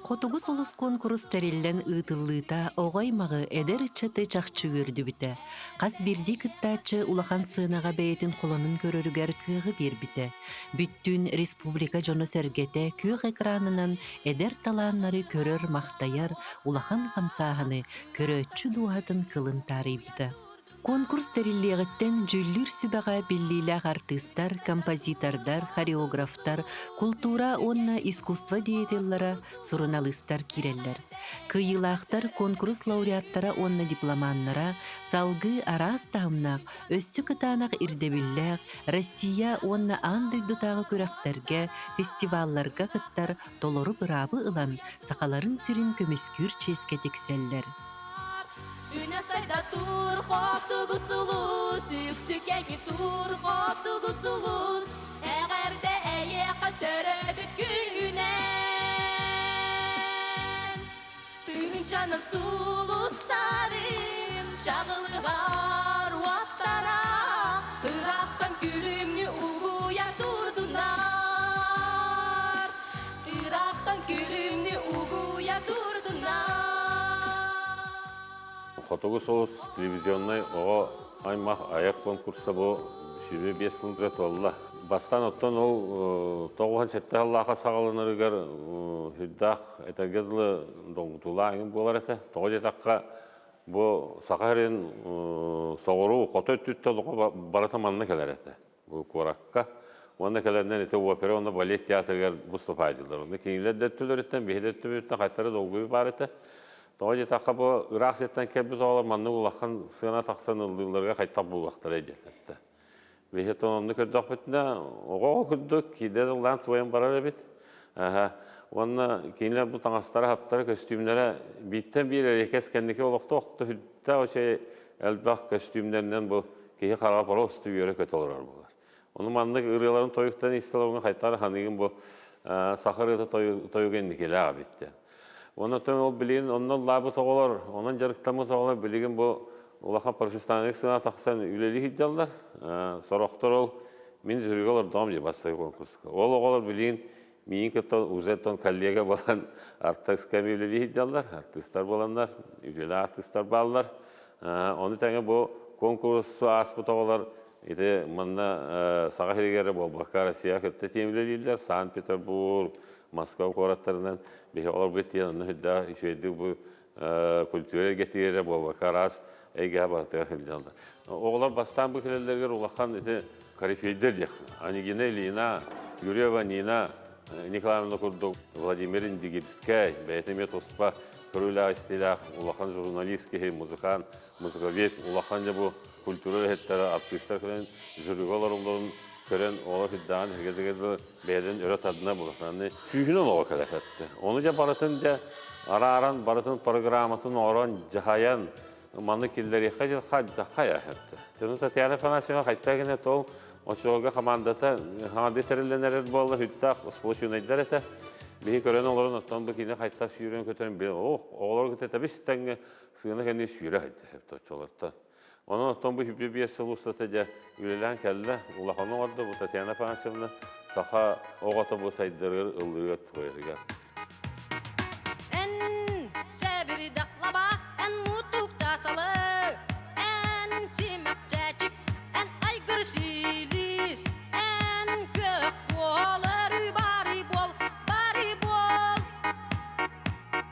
Хотугус улус конкурс териллен ытыллыта оғаймағы эдер ыччаты чахчы көрді біте. Қас бірді кыттачы улахан сынага бәйтін қоланын көрөрігер кығы бір біте. Бүттін республика жоны сәргете көк экранынан эдер таланнары көрөр мақтаяр улахан қамсағыны көрөтчі дуатын кылын тарибіті. Конкурс териллиэгиттен жүллүр сүбэҕэ биллиилээх артыстар, композитордар, хореографтар, культура онна искусство деятеллара, суруналыстар киреллер. Кыйылаахтар конкурс лауреаттара онна дипломаннара, салгы араас таамнаах, өссү кытаанах ирдебиллээх, Россия онна аан дойдутаагы күрэхтерге, фестивалларга кыттар толору быраабы ылан, сақаларын сирин көмүскүр ческе тикселлер. Üne sayda tur xotugu sulus, yüksükeki tur xotugu sulus, eğerde eyeğe töröbüt günen. Tüğünçanın sulusların çağılıgar vattara, Irak'tan kürümlü uğuya durdular. Irak'tan kürümlü uğuya durdular. Хотогус олус телевизионный оға аймақ аяқ конкурса бұл 25 жылдыр толла. Бастан оттан ол тоғуған сетті Аллаға сағалынырығар хүддақ әтергезілі доңғытула аңын болар әті. Тоғы детаққа бұл сақарен соғыру қоты өттүтті баратаманына келер әті. Бұл қораққа. Онда келерінен әті опера, онда балет театрығар бұстыпа айдылар. Онда кейінлер дәттілер әттен, бейдеттім өттен қайттары доғығы бар әті. Тоғыде таққа бұл Ирақ сеттен кәбіз олар манны ұлаққан сығына тақсан ұлдыларға қайттап бұл уақытар әйден. Бейхеттен онды көрдіқ бітінде, оға күрдік, кейде ұлдан туайын барар әбет. Онына кейінлер бұл таңастары, хаптары, көстюмлері бейттен бір әрекес кәндеке олақты оқты хүдді өше әлбақ көстюмлерінен бұл кейі қарап ала ұсты үйері көт олар болар. Оны манны ұрыларын тойықтан истелерін қайттары қанығын бұл сақырыты тойығын некелі әбетті. Оннан ол білген, оннан лабы тоғылар, оннан жарықтамы тоғылар білген бұл олақан профессионалдық сына тақсан үлелі хиддалдар. Сорақтар ол мен жүргі олар дом де бастығы конкурсқа. Ол оғалар білген, менің көттен ұзеттен коллега болан артистсками үлелі хиддалдар, артисттар боландар, үлелі артисттар балдар. Оны тәңе бұл конкурсы аспы тоғылар, еті мұнна саға херегері болбаққа Россия көтті темілелілер, Санкт-Петербург, Москва қораттарынан бейі олар беттен оны хүдді үшейді бұл культура гетігері болбаққа раз әйге бартыға хілділді. Оғылар бастан бұл келелерге ұлаққан корифейдер дек. Анигина Ильина, Юрьева Нина, Николаевна Курдук, Владимир Индигирскай, бәйтімет ұспа көрілі астилақ, ұлаққан журналистский, музыковед, ұлаққан жа бұл культура әттері, артистар көрен, жүргі оларыңдың көрен олар хиддан хегезегезі бәйден өрет адына боласаны сүйгінен оға кәлек әтті. Оны жа барытын жа ара-аран барытын программатын оран жахаян маны келдер еқа жыл қая әтті. Тәні Татьяна Фанасьева қайттағын әт ол очоға командата теріленер болды хүттақ ұспылышын әйдер әті. Бейі көрен оларын оттан бұл кейіне қайттақ сүйірен көтерін бейін. Олар көтеті бістәңгі сығына кәне сүйірі әйді. Onun otan bu hübri bir yasıl ustatıca ülelen kelle, ulağını vardı bu Tatyana Fanasyevna, sağa oğata bu saydırır, ıllığı tuğayırıga. En sebiri daklaba, en mutluluk tasalı, en simek çeçik, en aygır silis, en gök boğaları bari bol,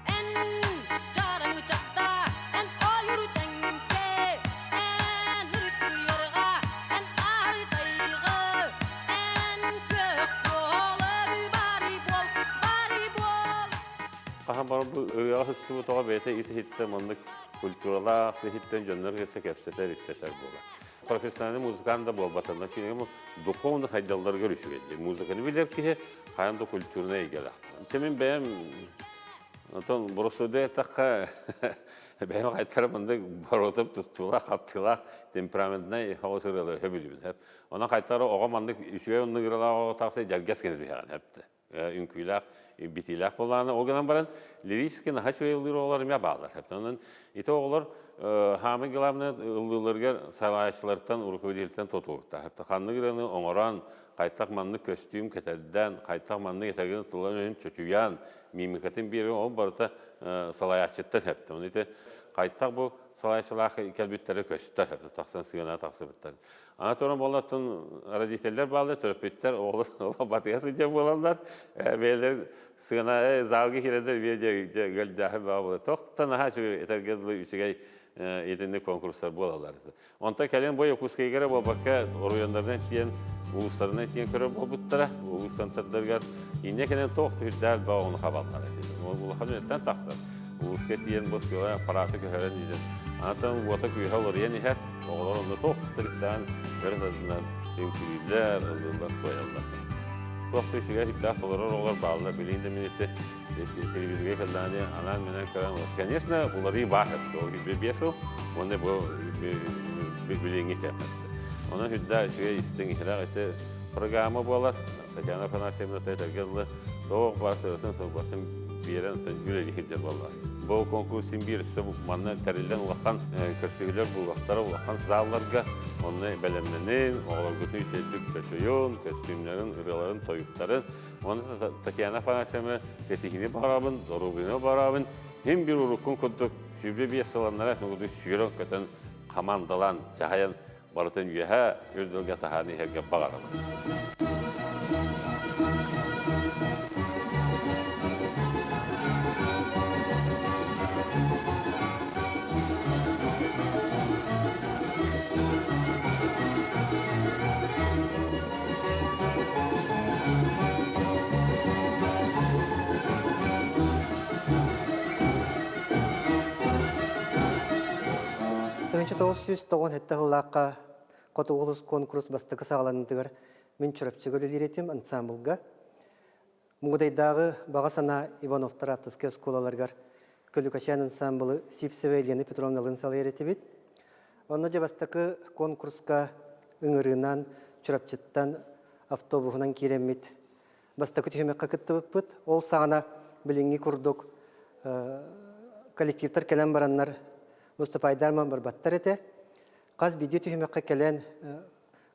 en çarıngı çakta, en oyuru tenke, en ırkı yarıga, en ağrı dayıgı, en gök boğaları bari bol. Aha bana bu ıyağı hıstı bu toğa beyte isi hitte manlık kulturalar, hitten jönler gette kepseter, ikseter bola. Profesyonel muzikan da bol batanda ki ama duhovnu haydallar görüşü geldi. Muzikanı bilir ki hayanda kulturuna ilgili. Temin benim Anton Borosode takka benim kaytarımında barotup tuttular, kattılar, temperamentine havasırlar hep biliyor hep. Ona kaytarı oğa mandık üçüye onu gırılar o taksa jerges gelir yani hepti. Ünküler, bitiler kullanı o günden baran liriski naha şöyle olarım ya bağlar hep. Onun ite oğlar hamı gilamını ıllılarga salayçılardan rukovodителтен totulukta. Hatta kanlı giranı oңоран, kaytak manlı köstüm ketelden, kaytak manlı getergen tulan önüm çöçüyen, mimikatin biri o barıta salayçıttan hepti. Onu ite kaytak bu salayçılar kelbitleri köstüler hepti. Taksan sığına taksı bitler. Ana torun bolatın raditeller bağlı, törpütler oğlu batıya sıcak olanlar. Beyler sığına zalgı kireder bir göldahi bağlı. Toktan aha şu etergedli üçügey edinlik konkurslar bolalar. Onta kelen boya kuskaygara bu bakka oryanlardan tiyen uluslarından tiyen köre bolbutlara ulustan tadlargar inne kelen toqtu hüddal bağını haballar. O habetten taksar. Uluska tiyen boskala paratı köheren diden. Anatan vata köyha olur yani her oğlar onda toqtırıktan biraz azından temkililer alırlar koyarlar. Toqtu işiga hiddat olar bağlılar bileyinde minite televizyonga keldi anan menen karan. Конечно, bunları var hep. O gibi bir yıl onu bu bileyinge kapatdı. Ona hüdda şey istin ihrak etti. Programı bolar. Tatyana Afanasьевна tergeldi. Soğuk basırsan soğuktan bir yeren tecrübeli hidder vallahi. Bu konkursun bir bu manna terilen ulan kürsüler bulaklara ulan zallarga onu belemlenin oğlar götü şeylik köşeyon kostümlerin ırıların toyukların onu Tatyana Afanasьевна setihini barabın dorugunu barabın hem bir urukun kurduk şübli bir salanlara nugudu şüyron köten kamandalan çahayan barıtın üyeha ürdülge tahani herge bağıralım. Тыгынчы 909 хеттагыллаакка котугулус конкурс бастыкы сагаланындыгар мен чурапчыгөл илиретим ансамблга. Мугдайдагы бага сана Ивановтар автоскес школаларгар көлүкачан ансамблы Сивсева Елена Петровналын салыретибит. Онно же бастыкы конкурска ыңырынан чурапчыттан автобусунан киремит. Бастыкы түймөккө кыттыбыппыт. Ол сагана билинги курдук коллективтер келен бараннар Mustafa Aydarman bir battar ete. Qaz video tühümekka kelen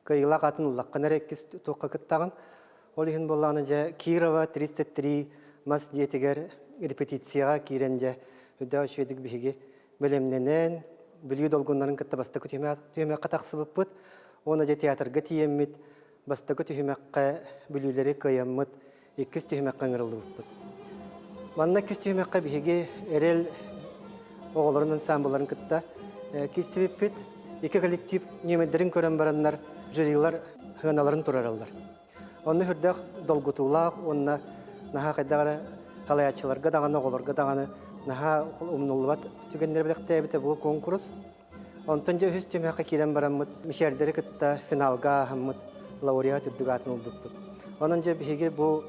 kıyıla qatın ullaqqa rekkis toqqa kıttağın. Ol ihin bollağınca Kirova 33 mas diyetiger repetisiyaga kirence hüdda şöydük bihigi bilemlenen bilgi dolgunların kıtta bastakı tühümekka taqsıbıppıt. Ona je teatrga tiyemmit bastakı tühümekka bilüleri kıyammıt ikkis tühümekka ngırılıbıppıt. Manna ikkis tühümekka bihigi erel oğulların ansambulların kıtta kistibipit iki kolektif nimedlerin kören baranlar jüriler hınaların turarallar. Onu hürdek dolgutulaq, onna naha qaydagara halayatçılarga dağana oğularga dağana naha umnullubat tügenler bilekte bu konkurs. Ontanca hüs tümhaka kiren baranmıt, mişerderi kıtta finalga hammıt laureat üddügatını oldukput. Onunca bihigi bu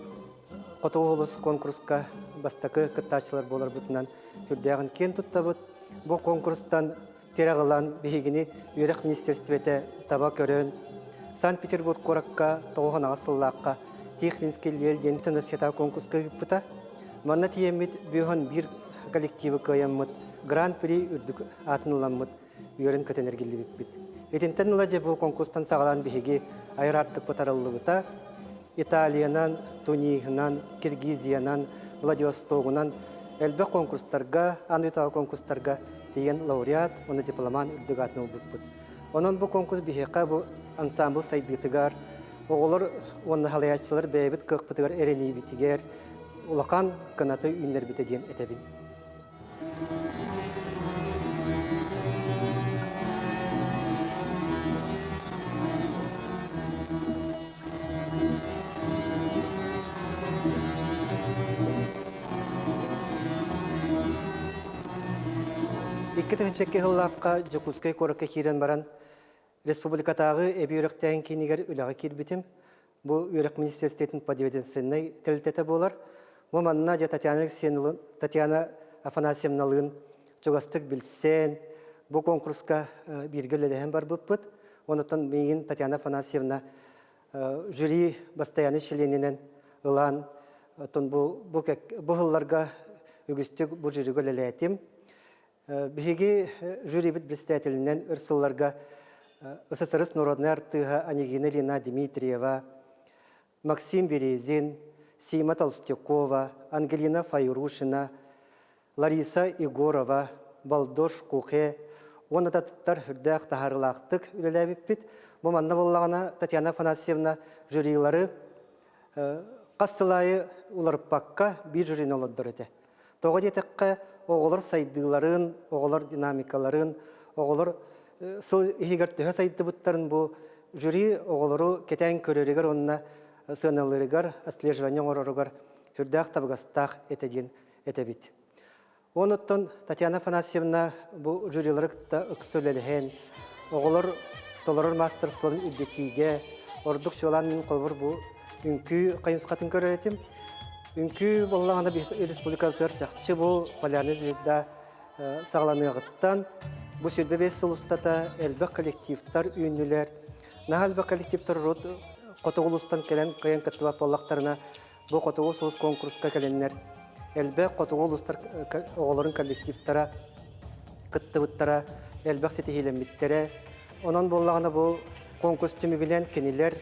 Qotuğulus konkurska bastakı kıttaçılar bolar bütünden hürdeyağın ken tuttabıt. Bu konkurstan terağılan bihigini Yörek Ministerstvete taba körön. Sankt-Peterburg korakka, toğun asıllaqqa, Tixvinski lelden tınasiyata konkurska gıppıta. Manna tiyemmit büyüğün bir kolektivi kıyammıt, Grand Prix ürdük atınılanmıt, yörün kötenergilli bipbit. Etinten ulaca bu konkurstan sağalan bihigi ayır artık patarallı bıta. İtalyanan, Tunih'nan, Kirgiziyanan, Vladivostok'undan elbe konkurslarga, anıta konkurslarga diyen laureat, onu diploman ürdügatını olbukbut. Onun bu konkurs biheka bu ansambl saydıtıgar, oğulur onu halayatçılar beybit kıqbıtıgar ereni bitiger, ulaqan kanatı ünler bite diyen etebin. İki hıllaqqa Jokuskay korakka kiren baran Respublikatağı ebi yörekten kiniger ülağı kirbitim. Bu Yörek Ministersitetin padivedensine telitete bolar. Bu manna Tatyana Afanasьевналığın çogastık bilsen bu konkurska birgölle dehen bar bıppıt. Onutun meyin Tatyana Afanasьевна jüri bastayanı şileninen ılan bu hıllarga ügüstük bu jüri gölleletim. Биһиги жюрибит блистательнен ырсылларга СССР народная артыга Анигина Лина Дмитриева, Максим Березин, Сима Толстякова, Ангелина Файрушина, Лариса Егорова, Балдош Кухе, оны таттар хүрдәк тахарлақтық үлеләбіппіт. Бұл манна боллағына Татьяна Афанасьевна жюрилары қастылайы уларыппаққа бір жюрин олыдыр өте. Тоғы детекке оғылыр сайдыларын, оғылыр динамикаларын, оғылыр сыл егер төһө сайды бұттарын бұл жюри оғылыру кетен көрерігер онына сыналырығар, отслеживание орырығар хүрдәк табығастақ етеген етебіт. Оныттан Татьяна Афанасьевна бұл жюрилары сөйлелген, оғылыр толырыр мастерстволын үддетиге, ордық жолан мен қолбыр бұл үнкі қайынсқатын көрер етім. Үнкі болағында республикалықтар жақчы бұл полярный звезда сағланығыттан бұл сүрбе бес сұлыстата әлбәк коллективтар үйінілер. Нағалбәк коллективтар қотығылыстан келен қайын кәттібап болақтарына бұл қотығыл сұлыс конкурсқа келенлер. Әлбәк қотығылыстар оғыларын коллективтара, қыттыбыттара, әлбәк сетихиленметтері. Онан болағында бұл конкурс түмігінен кенелер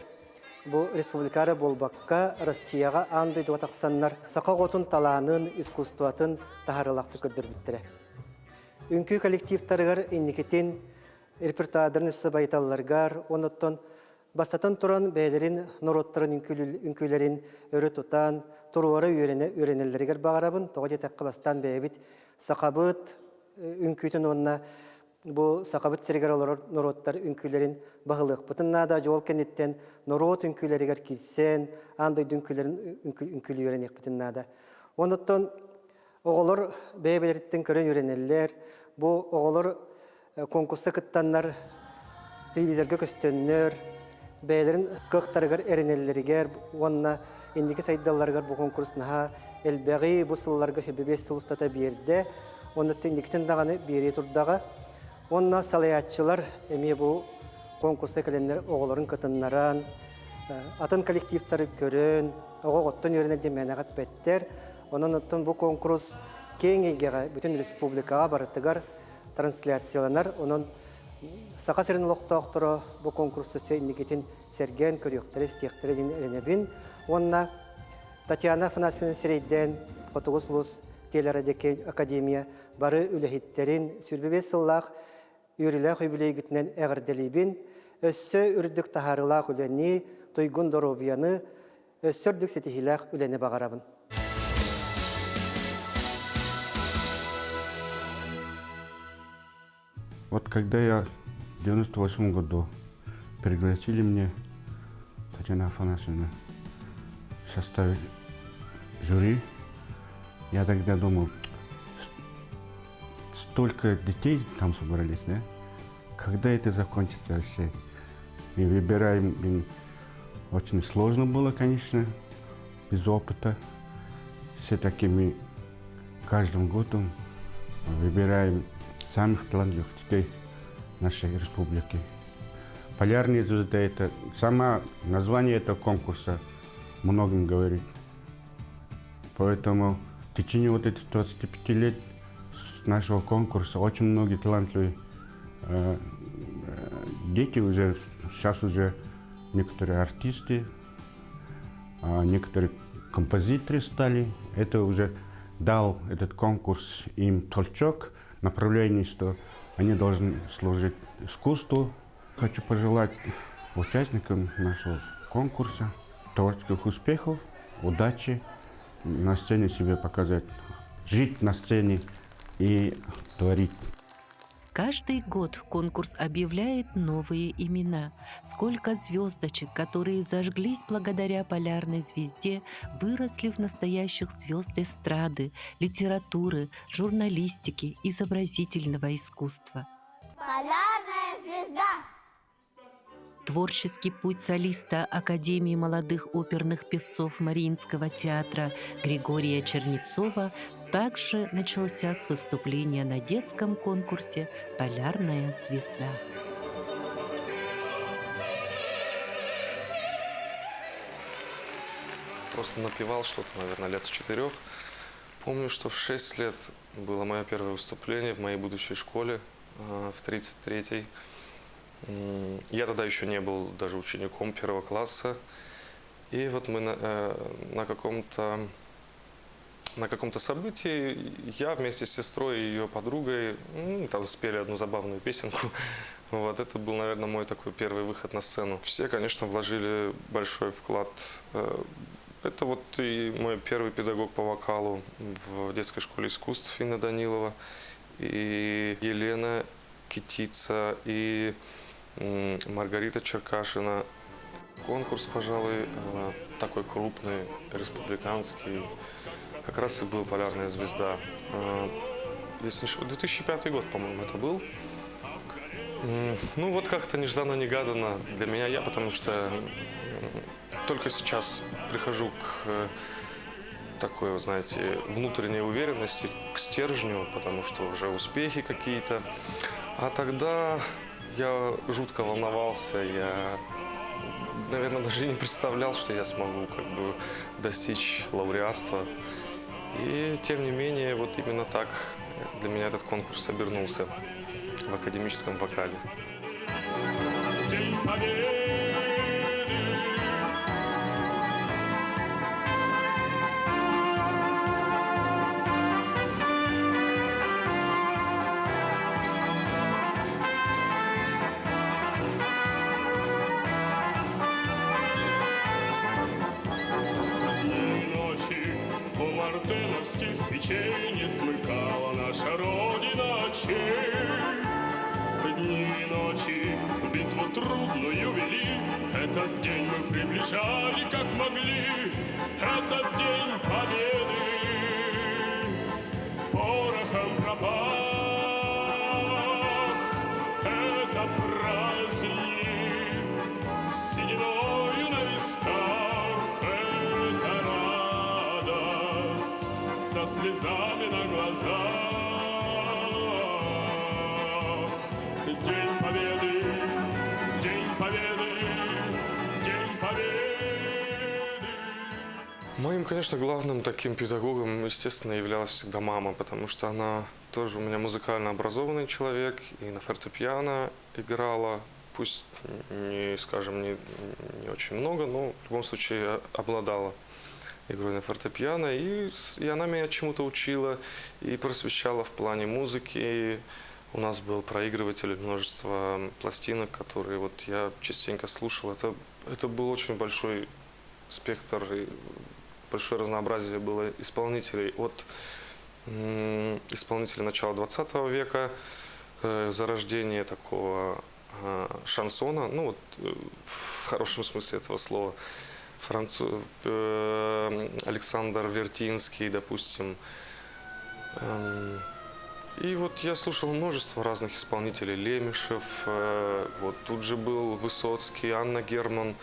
бұл республикары болбаққа Россияға андойды ватақсаннар сақа ғотын таланын, искусстватын тахарылақты көрдірбіттірі. Үнкі коллективтарығар енекетін репертуадарын үсі байталларғар, оныттан бастатын тұран бәйлерін, нұроттарын үнкілерін өрі тұтан, тұруары үйренелерігер бағарабын, тоғы детаққа бастан бәйбіт сақабыт үнкүйтін онына бұл сақабыт серегер олар нұроттар үнкілерін бағылық. Бұтыннада жол кенеттен нұрот үнкілерігер келсен, андойды үнкілі үйренек бұтыннада. Оныттан оғылыр бәйбелеріттен көрін үйренелер, бұл оғылыр конкурсты кыттаннар, телевизорға көстөннер, бәйлерін қықтарығар әренелерігер, онына ендекі сайдаларығар бұл конкурсынаға әлбәғи бұл сылларға хөбебес сылыстата берді, оныттан ендекітен дағаны бері тұрдағы. Онна салаятчылар эме бу конкурста келенлер оғыларын кытыннаран, атын коллективтары көрін, оғоттан өрінерде мәнәғат бәттер. Онын ұттын бұл конкурс кең егеға, бүтін республикаға барытығар трансляцияланар. Онын сақа сәрін ұлықтақтыры бұл конкурсы сөйіндекетін сәрген көріқтері, стектері ден әрінебін. Онна Татьяна Афанасьевна Серейден, Қотығыз Лұс телерадио академия бары үләхеттерін сүрбебес сыллақ үйріләқ өйбілейгітінен әғірделейбін, өссі үрдік тахарылақ үләні, тойгун доробияны, өссірдік сетихиләқ үләні бағарабын. Вот когда я в 98 году пригласили мне Татьяна Афанасьевна составить жюри, я тогда думал, столько детей там собрались, да? Когда это закончится вообще? И выбираем, очень сложно было, конечно, без опыта. Все-таки мы каждым годом выбираем самых талантливых детей нашей республики. Полярная звезда — это само название этого конкурса многим говорит. Поэтому в течение вот этих 25 лет нашего конкурса очень многие талантливые дети уже, сейчас уже некоторые артисты, некоторые композиторы стали. Это уже дал этот конкурс им толчок, направление, что они должны служить искусству. Хочу пожелать участникам нашего конкурса творческих успехов, удачи, на сцене себе показать, жить на сцене и творить. Каждый год конкурс объявляет новые имена. Сколько звездочек, которые зажглись благодаря полярной звезде, выросли в настоящих звезд эстрады, литературы, журналистики, изобразительного искусства. Полярная звезда! Творческий путь солиста Академии молодых оперных певцов Мариинского театра Григория Чернецова также начался с выступления на детском конкурсе «Полярная звезда». Просто напевал что-то, наверное, лет с 4. Помню, что в 6 лет было мое первое выступление в моей будущей школе в 33-й. Я тогда еще не был даже учеником 1 класса. И вот мы на каком-то событии, я вместе с сестрой и ее подругой там спели одну забавную песенку. Вот, это был, наверное, мой такой первый выход на сцену. Все, конечно, вложили большой вклад. Это вот и мой первый педагог по вокалу в детской школе искусств Инна Данилова, и Елена Китица, и Маргарита Черкашина. Конкурс, пожалуй, такой крупный, республиканский, как раз и был «Полярная звезда». Если не ошибаюсь, 2005 год, по-моему, это был. Ну вот как-то нежданно-негаданно для меня, потому что только сейчас прихожу к такой, вот, знаете, внутренней уверенности, к стержню, потому что уже успехи какие-то. А тогда я жутко волновался, я, наверное, даже не представлял, что я смогу как бы достичь лауреатства. И тем не менее, вот именно так для меня этот конкурс обернулся в академическом вокале. День Победы! Дни и ночи у мартыновских печей не смыкала наша Родина очей. Дни и ночи битву трудную вели, этот день мы приближали как могли, этот день победы. Порохом пропах, это праздник, сединою на висках, это радость со слезами на глазах. День Победы, День Победы, День Победы. Моим, конечно, главным таким педагогом, естественно, являлась всегда мама, потому что она тоже у меня музыкально образованный человек и на фортепиано играла, пусть не, скажем, не очень много, но в любом случае обладала игрой на фортепиано, и она меня чему-то учила и просвещала в плане музыки. У нас был проигрыватель, множество пластинок, которые вот я частенько слушал. Это был очень большой спектр, и большое разнообразие было исполнителей. От исполнителей начала 20 века, зарождение такого шансона, ну вот в хорошем смысле этого слова, Александр Вертинский, допустим. И вот я слушал множество разных исполнителей, Лемешев, вот тут же был Высоцкий, Анна Герман.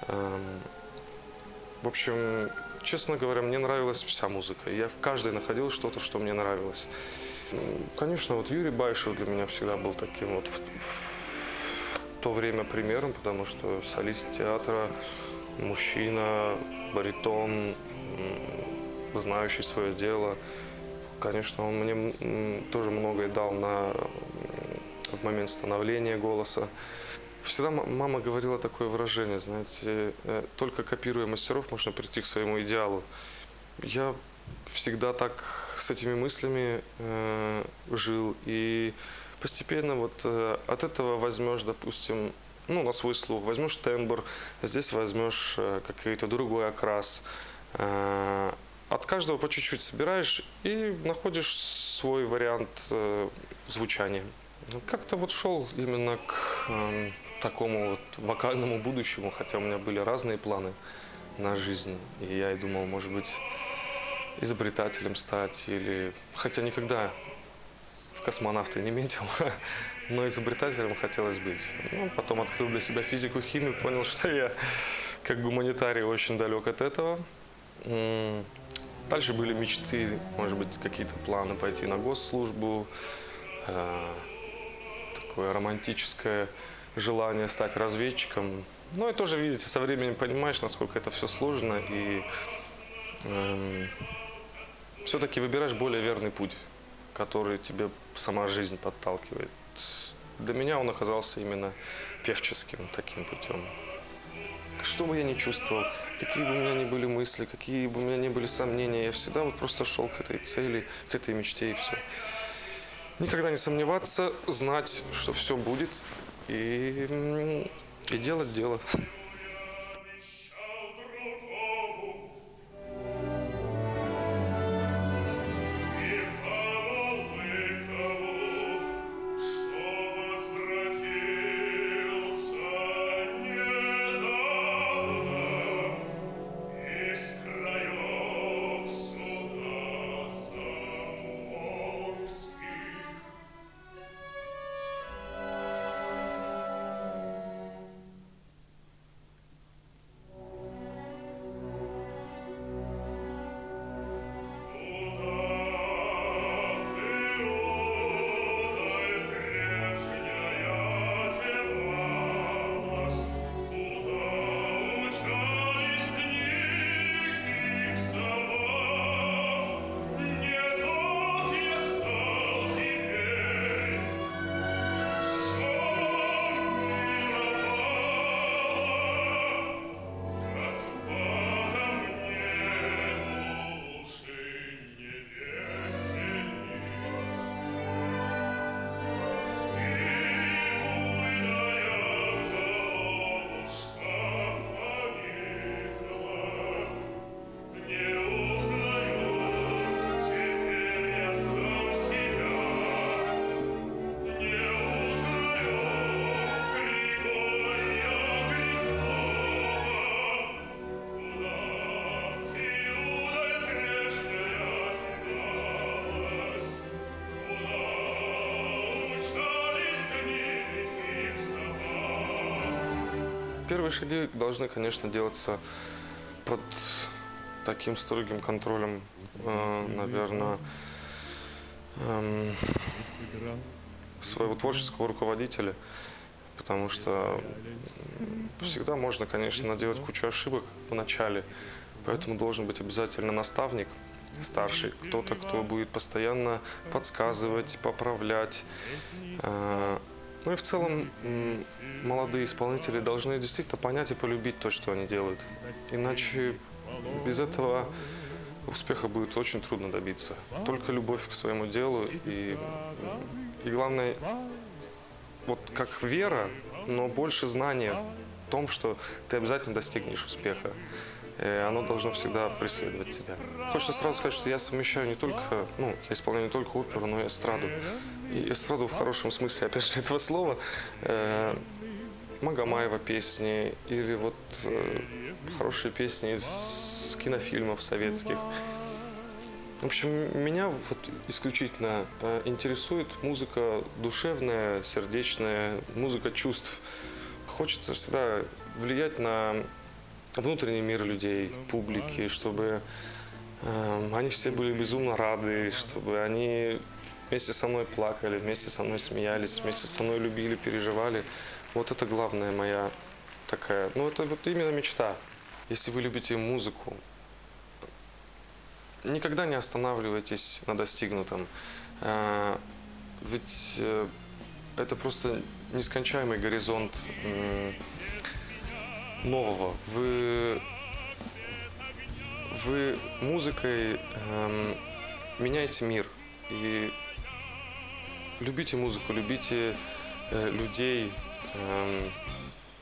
В общем, честно говоря, мне нравилась вся музыка. Я в каждой находил что-то, что мне нравилось. Конечно, вот Юрий Байшев для меня всегда был таким вот в то время примером, потому что солист театра, мужчина, баритон, знающий свое дело. Конечно, он мне тоже многое дал в момент становления голоса. Всегда мама говорила такое выражение, знаете, только копируя мастеров, можно прийти к своему идеалу. Я всегда так с этими мыслями жил, и постепенно вот от этого возьмешь, допустим, ну, на свой слух, возьмешь тембр, здесь возьмешь какой-то другой окрас. От каждого по чуть-чуть собираешь и находишь свой вариант звучания. Как-то вот шел именно к такому вот вокальному будущему, хотя у меня были разные планы на жизнь. И я и думал, может быть, изобретателем стать, или... Хотя никогда в космонавты не метил, но изобретателем хотелось быть. Ну, потом открыл для себя физику, химию, понял, что я как гуманитарий очень далек от этого. Дальше были мечты, может быть, какие-то планы пойти на госслужбу, такое романтическое желание стать разведчиком. Ну и тоже, видите, со временем понимаешь, насколько это все сложно. И все-таки выбираешь более верный путь, который тебе сама жизнь подталкивает. Для меня он оказался именно певческим таким путем. Что бы я ни чувствовал, какие бы у меня ни были мысли, какие бы у меня ни были сомнения, я всегда вот просто шел к этой цели, к этой мечте и все. Никогда не сомневаться, знать, что все будет, и делать дело. Первые шаги должны, конечно, делаться под таким строгим контролем, наверное, своего творческого руководителя, потому что всегда можно, конечно, наделать кучу ошибок в начале, поэтому должен быть обязательно наставник старший, кто-то, кто будет постоянно подсказывать, поправлять. Ну и в целом молодые исполнители должны действительно понять и полюбить то, что они делают. Иначе без этого успеха будет очень трудно добиться. Только любовь к своему делу и главное, вот как вера, но больше знания в том, что ты обязательно достигнешь успеха. Оно должно всегда преследовать тебя. Хочется сразу сказать, что я совмещаю не только, я исполняю не только оперу, но и эстраду. И эстраду в хорошем смысле, опять же, этого слова. Магомаева песни или вот хорошие песни из кинофильмов советских. В общем, меня вот исключительно интересует музыка душевная, сердечная, музыка чувств. Хочется всегда влиять на внутренний мир людей, публики, чтобы они все были безумно рады, чтобы они вместе со мной плакали, вместе со мной смеялись, вместе со мной любили, переживали. Вот это главная моя такая, это вот именно мечта. Если вы любите музыку, никогда не останавливайтесь на достигнутом. Ведь это просто нескончаемый горизонт нового. Вы музыкой меняете мир. И любите музыку, любите людей,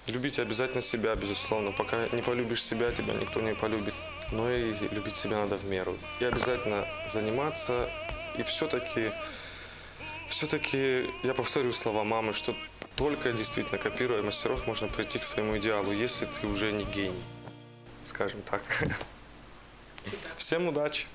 любите обязательно себя, безусловно. Пока не полюбишь себя, тебя никто не полюбит. Но и любить себя надо в меру. И обязательно заниматься. И все-таки я повторю слова мамы, что только действительно копируя мастеров, можно прийти к своему идеалу, если ты уже не гений, скажем так. Всем удачи!